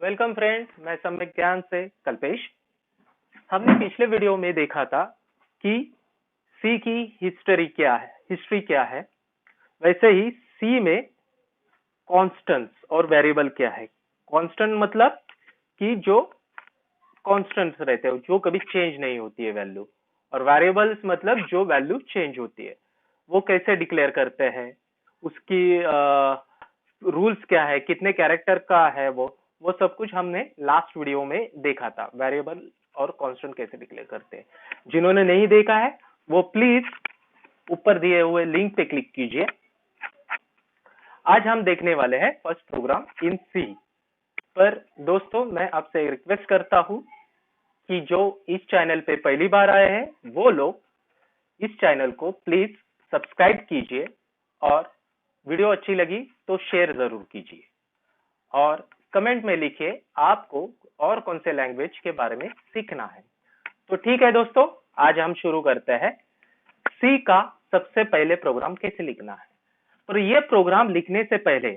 Welcome friends, मैं सम्यक ज्ञान से कल्पेश। हमने पिछले वीडियो में देखा था कि सी की हिस्ट्री क्या है। वैसे ही सी में कॉन्स्टेंट्स और वेरिएबल क्या है। कांस्टेंट मतलब कि जो कांस्टेंट्स रहते हैं, जो कभी चेंज नहीं होती है वैल्यू, और वेरिएबल्स मतलब जो वैल्यू चेंज होती है। वो कैसे डिक्लेयर करते हैं, उसकी रूल्स क्या है, कितने कैरेक्टर का है वो सब कुछ हमने लास्ट वीडियो में देखा था। वेरिएबल और कांस्टेंट कैसे डिक्लेयर करते हैं। जिन्होंने नहीं देखा है वो प्लीज ऊपर दिए हुए लिंक पे क्लिक कीजिए। आज हम देखने वाले हैं फर्स्ट प्रोग्राम इन सी। पर दोस्तों, मैं आपसे रिक्वेस्ट करता हूं कि जो इस चैनल पे पहली बार आए हैं वो लोग इस चैनल को प्लीज सब्सक्राइब कीजिए, और वीडियो अच्छी लगी तो शेयर जरूर कीजिए, और कमेंट में लिखिए आपको और कौन से लैंग्वेज के बारे में सीखना है। तो ठीक है दोस्तों, आज हम शुरू करते हैं। सी का सबसे पहले प्रोग्राम कैसे लिखना है। पर यह प्रोग्राम लिखने से पहले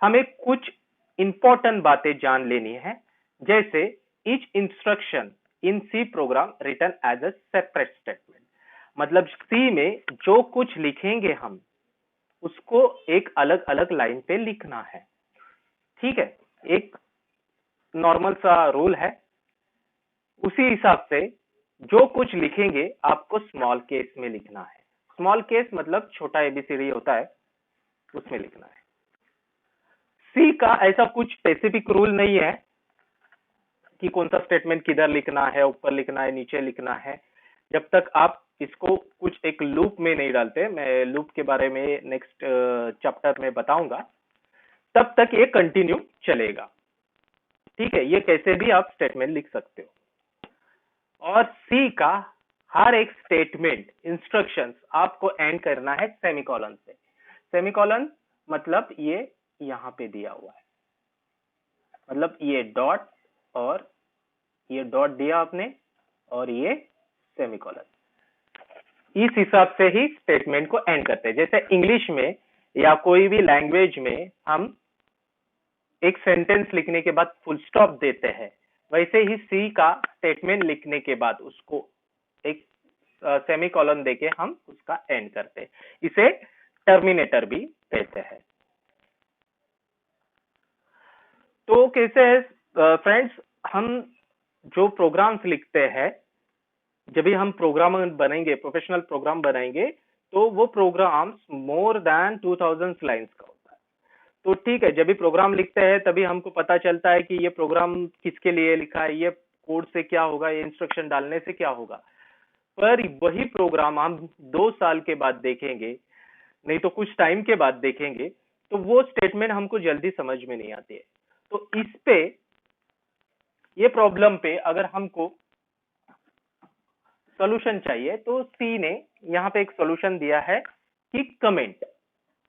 हमें कुछ इंपॉर्टेंट बातें जान लेनी है। जैसे each instruction in C program written as a separate statement. मतलब सी में जो कुछ लिखेंगे हम उसको एक अलग अलग लाइन पे लिखना है। ठीक है, एक नॉर्मल सा रूल है। उसी हिसाब से जो कुछ लिखेंगे आपको स्मॉल केस में लिखना है। स्मॉल केस मतलब छोटा एबीसीडी होता है, उसमें लिखना है। सी का ऐसा कुछ स्पेसिफिक रूल नहीं है कि कौन सा स्टेटमेंट किधर लिखना है, ऊपर लिखना है, नीचे लिखना है, जब तक आप इसको कुछ एक लूप में नहीं डालते। मैं लूप के बारे में नेक्स्ट चैप्टर में बताऊंगा, तब तक ये कंटिन्यू चलेगा। ठीक है, ये कैसे भी आप स्टेटमेंट लिख सकते हो। और सी का हर एक स्टेटमेंट इंस्ट्रक्शंस आपको एंड करना है सेमीकोलन से। सेमीकोलन मतलब ये यहां पे दिया हुआ है, मतलब ये डॉट, और ये डॉट दिया आपने, और ये सेमीकोलन। इस हिसाब से ही स्टेटमेंट को एंड करते हैं। जैसे इंग्लिश में या कोई भी लैंग्वेज में हम एक सेंटेंस लिखने के बाद फुल स्टॉप देते हैं, वैसे ही सी का स्टेटमेंट लिखने के बाद उसको एक सेमीकोलन देके हम उसका एंड करते हैं। इसे टर्मिनेटर भी कहते हैं। तो कैसे है फ्रेंड्स, हम जो प्रोग्राम्स लिखते हैं, जब भी हम प्रोग्राम बनेंगे, प्रोफेशनल प्रोग्राम बनाएंगे, तो वो प्रोग्राम्स मोर देन 2000 लाइंस का होता है। तो ठीक है, जब भी प्रोग्राम लिखते हैं तभी हमको पता चलता है कि ये प्रोग्राम किसके लिए लिखा है, ये कोड से क्या होगा, ये इंस्ट्रक्शन डालने से क्या होगा। पर वही प्रोग्राम हम 2 साल के बाद देखेंगे, नहीं तो कुछ टाइम के बाद देखेंगे, तो वो स्टेटमेंट हमको जल्दी समझ में नहीं आती है। तो इस पे, ये प्रॉब्लम पे अगर हमको सॉल्यूशन चाहिए तो सी ने यहाँ पे एक सॉल्यूशन दिया है कि कमेंट।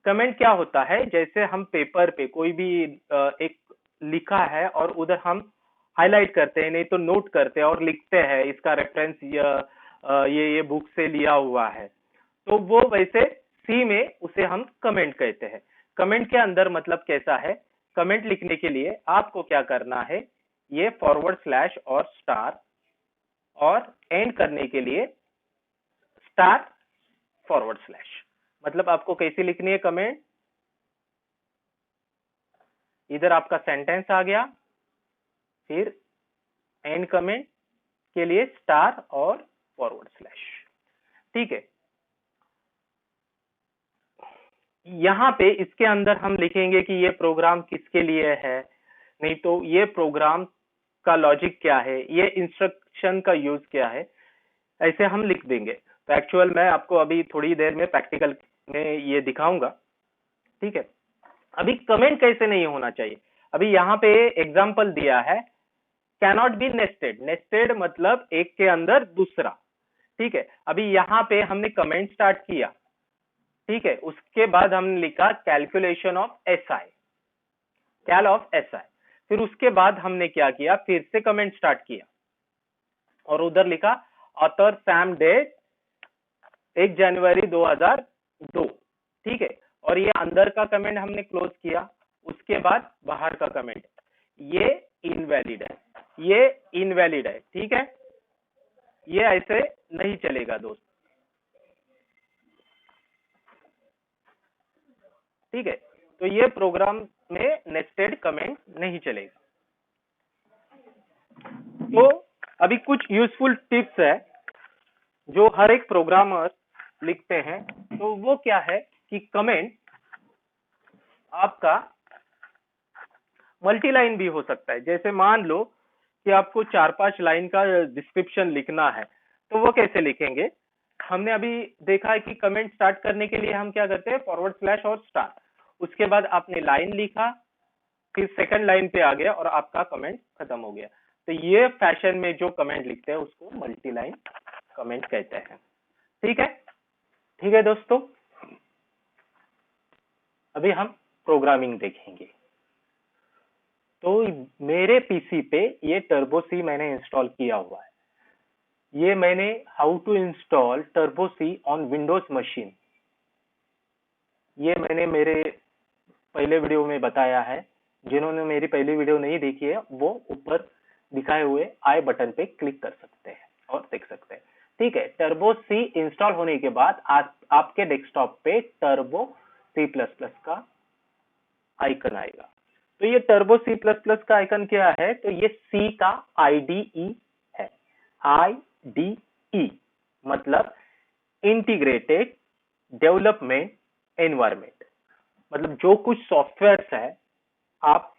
कमेंट क्या होता है, जैसे हम पेपर पे कोई भी एक लिखा है और उधर हम हाईलाइट करते हैं, नहीं तो नोट करते हैं और लिखते हैं इसका रेफरेंस ये बुक से लिया हुआ है, तो वो वैसे सी में उसे हम कमेंट कहते हैं। कमेंट के अंदर मतलब कैसा है, कमेंट लिखने के लिए आपको क्या करना है, ये फॉरवर्ड स्लैश और स्टार, और एंड करने के लिए स्टार फॉरवर्ड स्लैश। मतलब आपको कैसी लिखनी है कमेंट, इधर आपका सेंटेंस आ गया, फिर एंड कमेंट के लिए स्टार और फॉरवर्ड स्लैश। ठीक है, यहां पे इसके अंदर हम लिखेंगे कि ये प्रोग्राम किसके लिए है, नहीं तो ये प्रोग्राम का लॉजिक क्या है, ये इंस्ट्रक्शन का यूज क्या है, ऐसे हम लिख देंगे। तो एक्चुअल मैं आपको अभी थोड़ी देर में प्रैक्टिकल में ये दिखाऊंगा। ठीक है, अभी कमेंट कैसे नहीं होना चाहिए। अभी यहाँ पे एग्जाम्पल दिया है, कैनॉट बी नेस्टेड। नेस्टेड मतलब एक के अंदर दूसरा। ठीक है, अभी यहाँ पे हमने कमेंट स्टार्ट किया, ठीक है, उसके बाद हमने लिखा calculation of S I, cal of S I. फिर उसके बाद हमने क्या किया, फिर से कमेंट स्टार्ट किया और उधर लिखा ऑथर सैम डेट 1 जनवरी 2002। ठीक है, और ये अंदर का कमेंट हमने क्लोज किया, उसके बाद बाहर का कमेंट। ये इनवैलिड है, ये इनवैलिड है, ठीक है, ये ऐसे नहीं चलेगा दोस्त, ठीक है। तो ये प्रोग्राम में नेस्टेड कमेंट नहीं चलेगा। तो अभी कुछ यूजफुल टिप्स है जो हर एक प्रोग्रामर लिखते हैं। तो वो क्या है कि कमेंट आपका मल्टी लाइन भी हो सकता है। जैसे मान लो कि आपको 4-5 लाइन का डिस्क्रिप्शन लिखना है, तो वो कैसे लिखेंगे? हमने अभी देखा है कि कमेंट स्टार्ट करने के लिए हम क्या करते हैं, फॉरवर्ड स्लैश और स्टार, उसके बाद आपने लाइन लिखा, फिर सेकंड लाइन पे आ गया और आपका कमेंट खत्म हो गया। तो ये फैशन में जो कमेंट लिखते हैं उसको मल्टी लाइन कमेंट कहते हैं, ठीक है। ठीक है दोस्तों, अभी हम प्रोग्रामिंग देखेंगे। तो मेरे पीसी पे ये टर्बो सी मैंने इंस्टॉल किया हुआ है। ये मैंने how to install Turbo C on Windows machine, ये मैंने मेरे पहले वीडियो में बताया है। जिन्होंने मेरी पहली वीडियो नहीं देखी है वो ऊपर दिखाए हुए आई बटन पे क्लिक कर सकते हैं और देख सकते हैं, ठीक है। टर्बो सी इंस्टॉल होने के बाद आपके डेस्कटॉप पे टर्बो सी प्लस प्लस का आइकन आएगा। तो ये टर्बो सी प्लस प्लस का आइकन क्या है? तो ये सी का आईडीई है। आईडीई मतलब इंटीग्रेटेड डेवलपमेंट एनवायरमेंट, मतलब जो कुछ सॉफ्टवेयर है आप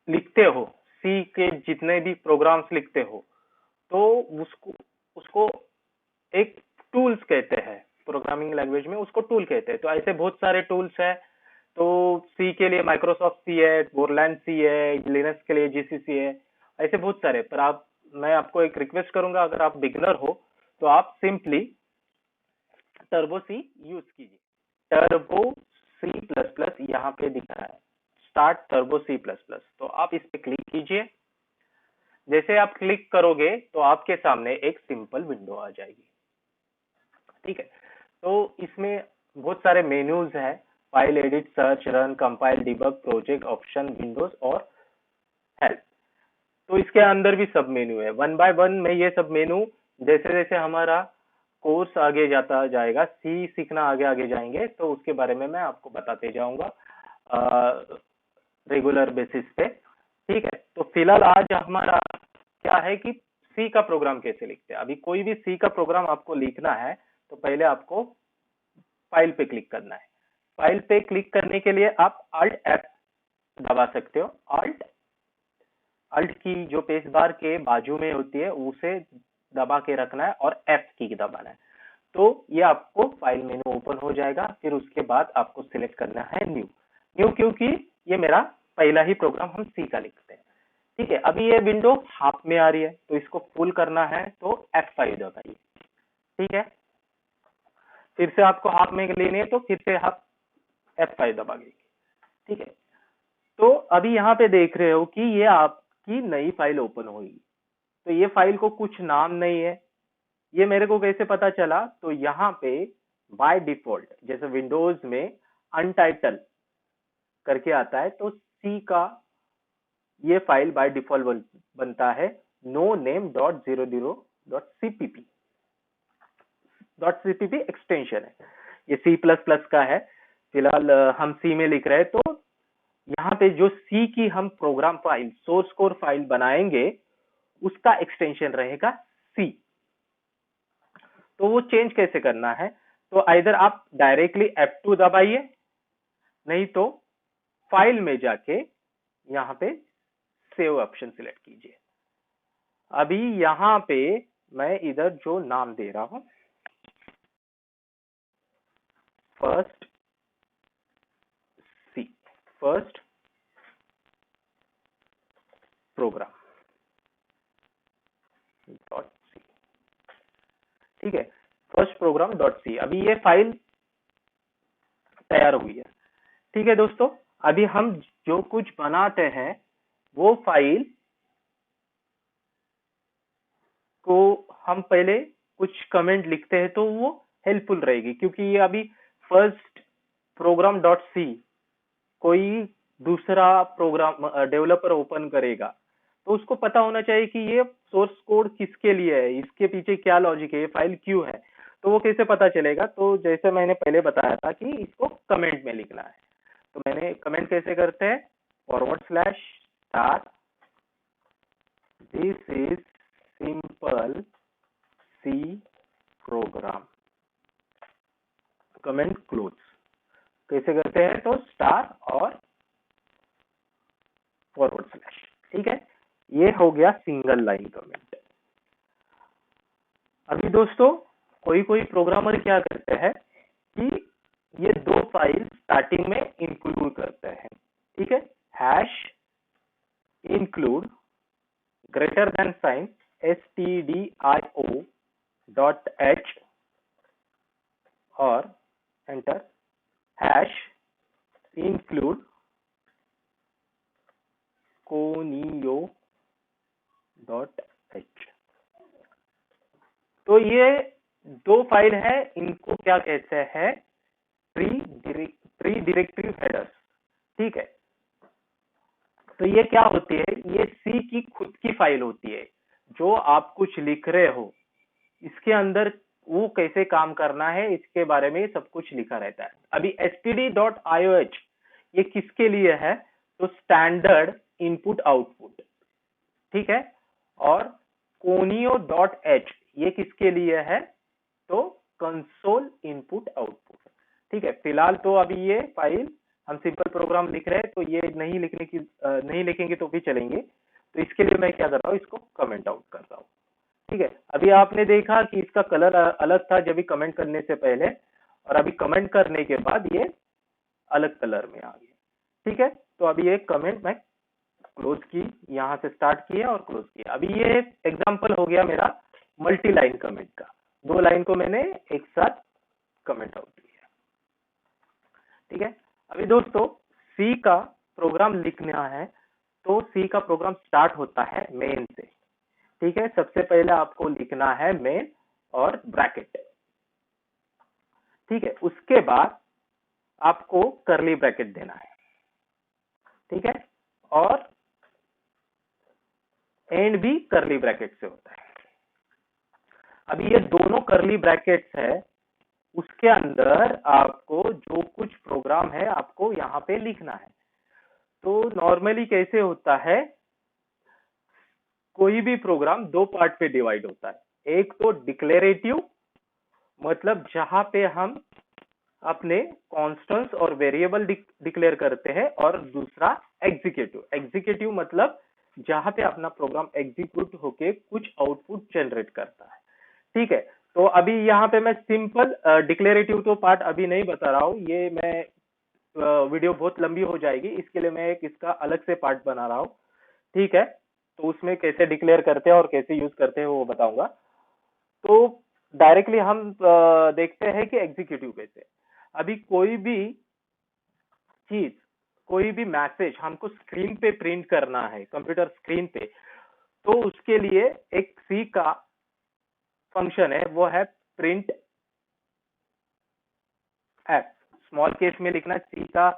लिखते हो, सी के जितने भी प्रोग्राम्स लिखते हो, तो उसको उसको एक टूल्स कहते हैं, प्रोग्रामिंग लैंग्वेज में उसको टूल कहते हैं। तो ऐसे बहुत सारे टूल्स है। तो सी के लिए माइक्रोसॉफ्ट सी है, गोरलैंड सी है, लिनक्स के लिए जीसीसी है, ऐसे बहुत सारे। पर मैं आपको एक रिक्वेस्ट करूंगा, अगर आप बिगनर हो तो आप सिंपली टर्बो सी यूज कीजिए। टर्बो सी प्लस प्लस यहाँ पे दिख रहा है, start Turbo C plus plus, तो आप इस पे क्लिक कीजिए। जैसे आप क्लिक करोगे तो आपके सामने एक सिंपल विंडो आ जाएगी, ठीक है। तो इसमें बहुत सारे मेन्यूज है, file, edit, search, run, compile, debug, project, option, Windows और हेल्प। तो इसके अंदर भी सब मेन्यू है। वन बाय वन में ये सब मेन्यू, जैसे जैसे हमारा कोर्स आगे जाता जाएगा, सी सीखना आगे आगे जाएंगे, तो उसके बारे में मैं आपको बताते जाऊंगा रेगुलर बेसिस पे, ठीक है। तो फिलहाल आज हमारा क्या है कि सी का प्रोग्राम कैसे लिखते हैं। अभी कोई भी सी का प्रोग्राम आपको लिखना है तो पहले आपको फाइल पे क्लिक करना है। फाइल पे क्लिक करने के लिए आप Alt F दबा सकते हो। अल्ट की जो पेज बार के बाजू में होती है उसे दबा के रखना है और F की दबाना है। तो ये आपको फाइल मेनू ओपन हो जाएगा। फिर उसके बाद आपको सिलेक्ट करना है न्यू क्योंकि ये मेरा पहला ही प्रोग्राम हम सी का लिखते हैं, ठीक है। अभी ये विंडो हाफ में आ रही है तो इसको फुल करना है तो F5 दबाइए, ठीक है। फिर से आपको हाफ में लेनी है तो फिर से आप F5 दबा दीजिए, ठीक है। तो अभी यहाँ पे देख रहे हो कि ये आपकी नई फाइल ओपन हुई। तो ये फाइल को कुछ नाम नहीं है, ये मेरे को कैसे पता चला? तो यहाँ पे बाय डिफॉल्ट जैसे विंडोज में अनटाइटल करके आता है, तो सी का ये फाइल बाय डिफॉल्ट बनता है no name dot 00 dot CPP. Dot CPP extension है, ये सी प्लस प्लस का है। फिलहाल हम सी में लिख रहे हैं। तो यहाँ पे जो सी की हम program file, source code file बनाएंगे, उसका एक्सटेंशन रहेगा सी। तो वो चेंज कैसे करना है? तो आइदर आप डायरेक्टली F2 दबाइए, नहीं तो फाइल में जाके यहाँ पे सेव ऑप्शन सिलेक्ट कीजिए। अभी यहाँ पे मैं इधर जो नाम दे रहा हूं, फर्स्ट सी, फर्स्ट प्रोग्राम डॉट सी, ठीक है। फर्स्ट प्रोग्राम डॉट सी, अभी ये फाइल तैयार हुई है, ठीक है दोस्तों। अभी हम जो कुछ बनाते हैं वो फाइल को हम पहले कुछ कमेंट लिखते हैं तो वो हेल्पफुल रहेगी, क्योंकि ये अभी फर्स्ट प्रोग्राम डॉट सी कोई दूसरा प्रोग्राम डेवलपर ओपन करेगा, तो उसको पता होना चाहिए कि ये सोर्स कोड किसके लिए है, इसके पीछे क्या लॉजिक है, ये फाइल क्यों है। तो वो कैसे पता चलेगा? तो जैसे मैंने पहले बताया था कि इसको कमेंट में लिखना है। तो मैंने कमेंट कैसे करते हैं? /* This is simple C program, comment close. कैसे करते हैं? तो स्टार और /. ठीक है, ये हो गया सिंगल लाइन कमेंट। अभी दोस्तों कोई कोई प्रोग्रामर क्या करते हैं कि ये दो फाइल स्टार्टिंग में इंक्लूड करते हैं। ठीक है, #include greater than sign stdio.h और एंटर, #include conio.h। तो ये दो फाइल है, इनको क्या कहते हैं? Pre directory headers. ठीक है, तो ये क्या होती है? ये सी की खुद की फाइल होती है। जो आप कुछ लिख रहे हो, इसके अंदर वो कैसे काम करना है इसके बारे में सब कुछ लिखा रहता है। अभी std.ioh ये किसके लिए है? तो स्टैंडर्ड इनपुट आउटपुट। ठीक है, और conio.h ये किसके लिए है? तो कंसोल इनपुट आउटपुट। ठीक है, फिलहाल तो अभी ये फाइल हम सिंपल प्रोग्राम लिख रहे हैं, तो ये नहीं लिखेंगे तो भी चलेंगे। तो इसके लिए मैं क्या कर रहा हूँ? इसको कमेंट आउट कर रहा हूँ। ठीक है, अभी आपने देखा कि इसका कलर अलग था जब भी कमेंट करने से पहले, और अभी कमेंट करने के बाद ये अलग कलर में आ गया। ठीक है, तो अभी ये कमेंट मैं क्लोज की, यहां से स्टार्ट किया और क्लोज किया। अभी ये एग्जांपल हो गया मेरा मल्टी लाइन कमेंट का। दो लाइन को मैंने एक साथ कमेंट आउट किया। ठीक है, अभी दोस्तों सी का प्रोग्राम लिखना है, तो सी का प्रोग्राम स्टार्ट होता है मेन से। ठीक है, सबसे पहले आपको लिखना है मेन और ब्रैकेट। ठीक है, उसके बाद आपको करली ब्रैकेट देना है। ठीक है, और एंड भी करली ब्रैकेट से होता है। अभी ये दोनों करली ब्रैकेट्स है, उसके अंदर आपको जो कुछ प्रोग्राम है आपको यहाँ पे लिखना है। तो नॉर्मली कैसे होता है? कोई भी प्रोग्राम दो पार्ट पे डिवाइड होता है। एक तो डिक्लेरेटिव, मतलब जहां पे हम अपने कॉन्स्टेंट्स और वेरिएबल डिक्लेयर करते हैं, और दूसरा एग्जीक्यूटिव। एग्जीक्यूटिव मतलब जहां पे अपना प्रोग्राम एग्जीक्यूट होके कुछ आउटपुट जनरेट करता है। ठीक है, तो अभी यहाँ पे मैं सिंपल डिक्लेरेटिव तो पार्ट अभी नहीं बता रहा हूँ, ये मैं वीडियो बहुत लंबी हो जाएगी, इसके लिए मैं एक इसका अलग से पार्ट बना रहा हूँ। ठीक है, तो उसमें कैसे डिक्लेयर करते हैं और कैसे यूज करते हैं वो बताऊंगा। तो डायरेक्टली हम देखते हैं कि एग्जीक्यूटिव कैसे। अभी कोई भी चीज, कोई भी मैसेज हमको स्क्रीन पे प्रिंट करना है, कंप्यूटर स्क्रीन पे, तो उसके लिए एक सी का फंक्शन है, वो है प्रिंट एफ। स्मॉल केस में लिखना, सी का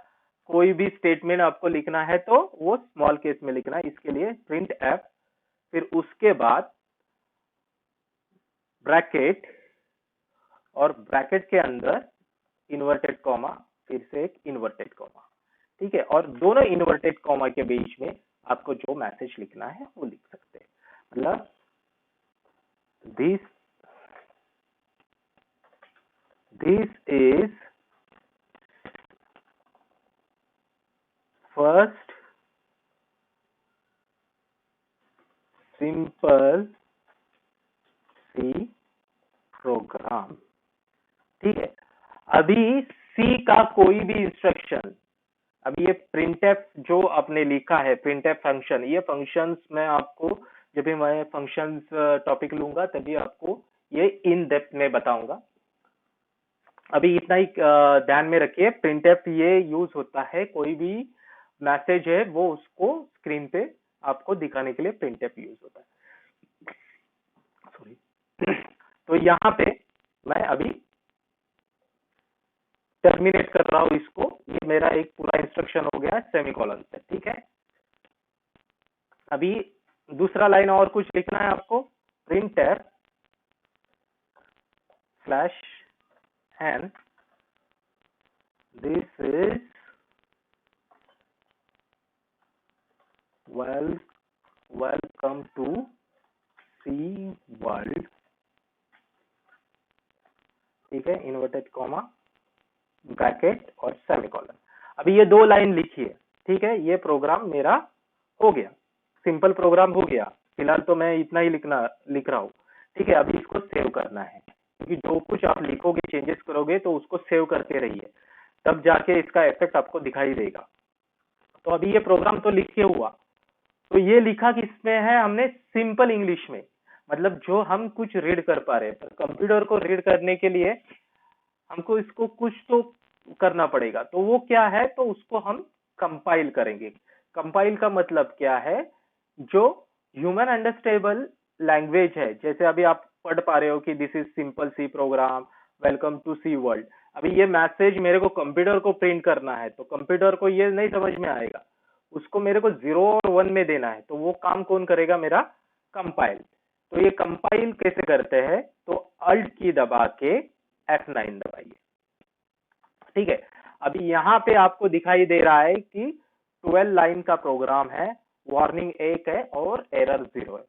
कोई भी स्टेटमेंट आपको लिखना है तो वो स्मॉल केस में लिखना है, इसके लिए प्रिंट एफ। फिर उसके बाद ब्रैकेट, और ब्रैकेट के अंदर इन्वर्टेड कॉमा, फिर से एक इन्वर्टेड कॉमा। ठीक है, और दोनों इन्वर्टेड कॉमा के बीच में आपको जो मैसेज लिखना है वो लिख सकते हैं। मतलब this is first simple C program. ठीक है, अभी सी का कोई भी इंस्ट्रक्शन, अभी ये printf जो आपने लिखा है, printf फंक्शन, ये फंक्शंस मैं आपको जब भी मैं फंक्शंस टॉपिक लूंगा तभी आपको ये इन डेप्थ में बताऊंगा। अभी इतना ही ध्यान में रखिए, printf ये यूज होता है, कोई भी मैसेज है वो उसको स्क्रीन पे आपको दिखाने के लिए printf यूज होता है। सॉरी। तो यहाँ पे मैं अभी टर्मिनेट कर रहा हूं इसको, ये मेरा एक पूरा इंस्ट्रक्शन हो गया सेमीकोलन से, ठीक है। अभी दूसरा लाइन और कुछ लिखना है आपको, printer slash n this is welcome to C world, ठीक है, इन्वर्टेड कॉमा ब्रैकेट और सेमीकोलन। अभी ये दो लाइन लिखिए, ठीक है, ये प्रोग्राम मेरा हो गया, सिंपल प्रोग्राम हो गया। फिलहाल तो मैं इतना ही लिख रहा हूँ, ठीक है। अभी इसको सेव करना है, क्योंकि जो कुछ आप लिखोगे, चेंजेस करोगे, तो उसको सेव करते रहिए, तब जाके इसका इफेक्ट आपको दिखाई देगा। तो अभी ये प्रोग्राम तो लिखे हुआ, तो ये लिखा किसमें है हमने, सिंपल इंग्लिश में, मतलब जो हम कुछ रीड कर पा रहे हैं। कंप्यूटर को रीड करने के लिए हमको इसको कुछ तो करना पड़ेगा, तो वो क्या है, तो उसको हम कंपाइल करेंगे। कंपाइल का मतलब क्या है, जो ह्यूमन अंडरस्टैंडेबल लैंग्वेज है, जैसे अभी आप पढ़ पा रहे हो कि this is simple C program, welcome to C world. अभी ये मैसेज मेरे को कंप्यूटर को प्रिंट करना है, तो कंप्यूटर को ये नहीं समझ में आएगा, उसको मेरे को 0 और 1 में देना है, तो वो काम कौन करेगा, मेरा कंपाइल। तो ये कंपाइल कैसे करते हैं, तो अल्ट की दबा के F9 दबाइए, ठीक है। अभी यहाँ पे आपको दिखाई दे रहा है कि 12 लाइन का प्रोग्राम है, वार्निंग 1 है और एरर 0 है।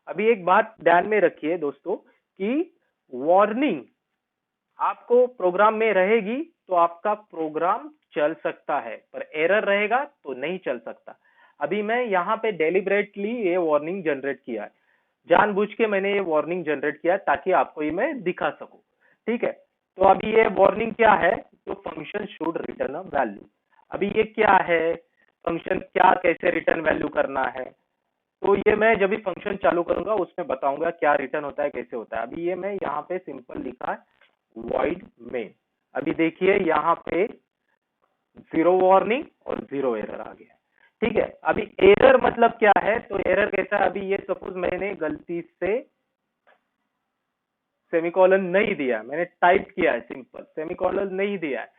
अभी एक बात ध्यान में रखिए दोस्तों, कि वार्निंग आपको प्रोग्राम में रहेगी तो आपका प्रोग्राम चल सकता है, पर एरर रहेगा तो नहीं चल सकता। अभी मैं यहाँ पे डेलिबरेटली ये वार्निंग जनरेट किया है, जानबूझ के मैंने ये वार्निंग जनरेट किया है, ताकि आपको ये मैं दिखा सकूं, ठीक है। तो अभी ये वार्निंग क्या है, तो function should return a value. अभी ये क्या है, फंक्शन क्या कैसे रिटर्न वैल्यू करना है, तो ये मैं जब भी फंक्शन चालू करूंगा उसमें बताऊंगा क्या रिटर्न होता है, कैसे होता है। अभी ये मैं यहाँ पे सिंपल लिखा है void main। अभी देखिए यहाँ पे 0 वार्निंग और 0 एरर आ गया, ठीक है। अभी एरर मतलब क्या है, तो एरर कैसा है, अभी ये सपोज मैंने गलती से सेमीकोलन नहीं दिया, मैंने टाइप किया है सिंपल, सेमीकोलन नहीं दिया है,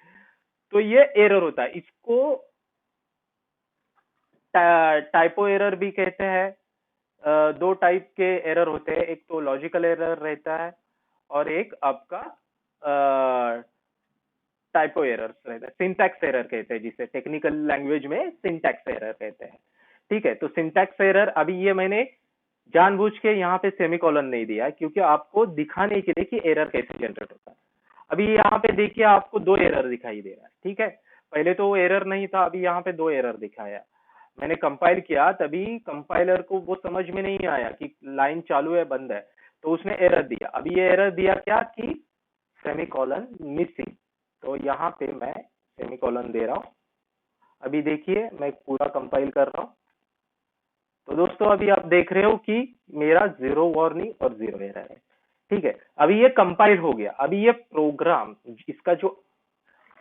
तो ये एरर होता है। इसको टाइपो एरर भी कहते हैं। दो टाइप के एरर होते हैं, एक तो लॉजिकल एरर रहता है और एक आपका टाइपो एरर रहता है, सिंटैक्स एरर कहते हैं, जिसे टेक्निकल लैंग्वेज में सिंटैक्स एरर कहते हैं, ठीक है। तो सिंटैक्स एरर, अभी ये मैंने जानबूझ के यहाँ पे सेमीकोलन नहीं दिया है, क्योंकि आपको दिखाने के लिए कि एरर कैसे जनरेट होता है। अभी यहाँ पे देखिए आपको 2 एरर दिखाई दे रहा है, ठीक है। पहले तो वो एरर नहीं था, अभी यहाँ पे 2 एरर दिखाया। मैंने कंपाइल किया, तभी कंपाइलर को वो समझ में नहीं आया कि लाइन चालू है बंद है, तो उसने एरर दिया। अभी ये एरर दिया क्या, कि सेमीकोलन मिसिंग, तो यहाँ पे मैं सेमीकोलन दे रहा हूँ। अभी देखिए मैं पूरा कंपाइल कर रहा हूँ, तो दोस्तों अभी आप देख रहे हो कि मेरा 0 वार्निंग और 0 एरर है, ठीक है। अभी ये कंपाइल हो गया। अभी ये प्रोग्राम, इसका जो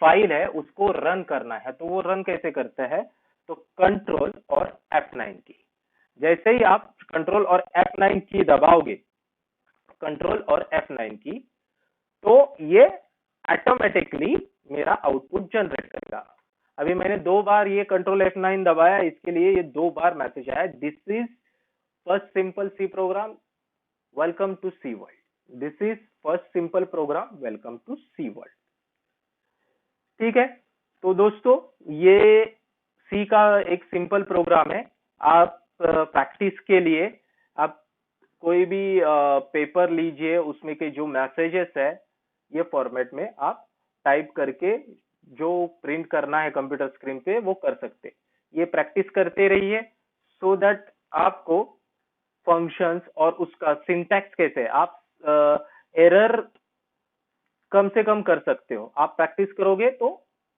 फाइल है उसको रन करना है, तो वो रन कैसे करता है, तो कंट्रोल और F9 की, जैसे ही आप कंट्रोल और F9 की दबाओगे, कंट्रोल और F9 की, तो ये ऑटोमेटिकली मेरा आउटपुट जनरेट करेगा। अभी मैंने 2 बार ये कंट्रोल F9 दबाया, इसके लिए ये 2 बार मैसेज आया, this is first simple C program, welcome to C world, this is first simple program, welcome to C world, ठीक है। तो दोस्तों ये सी का एक सिंपल प्रोग्राम है। आप प्रैक्टिस के लिए आप कोई भी पेपर लीजिए, उसमें के जो मैसेजेस है ये फॉर्मेट में आप टाइप करके जो प्रिंट करना है कंप्यूटर स्क्रीन पे वो कर सकते। ये प्रैक्टिस करते रहिए, सो दैट आपको फंक्शंस और उसका सिंटैक्स कैसे आप एरर कम से कम कर सकते हो। आप प्रैक्टिस करोगे तो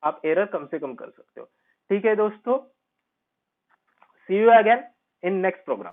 आप एरर कम से कम कर सकते हो, ठीक है दोस्तों। See you again in next programme.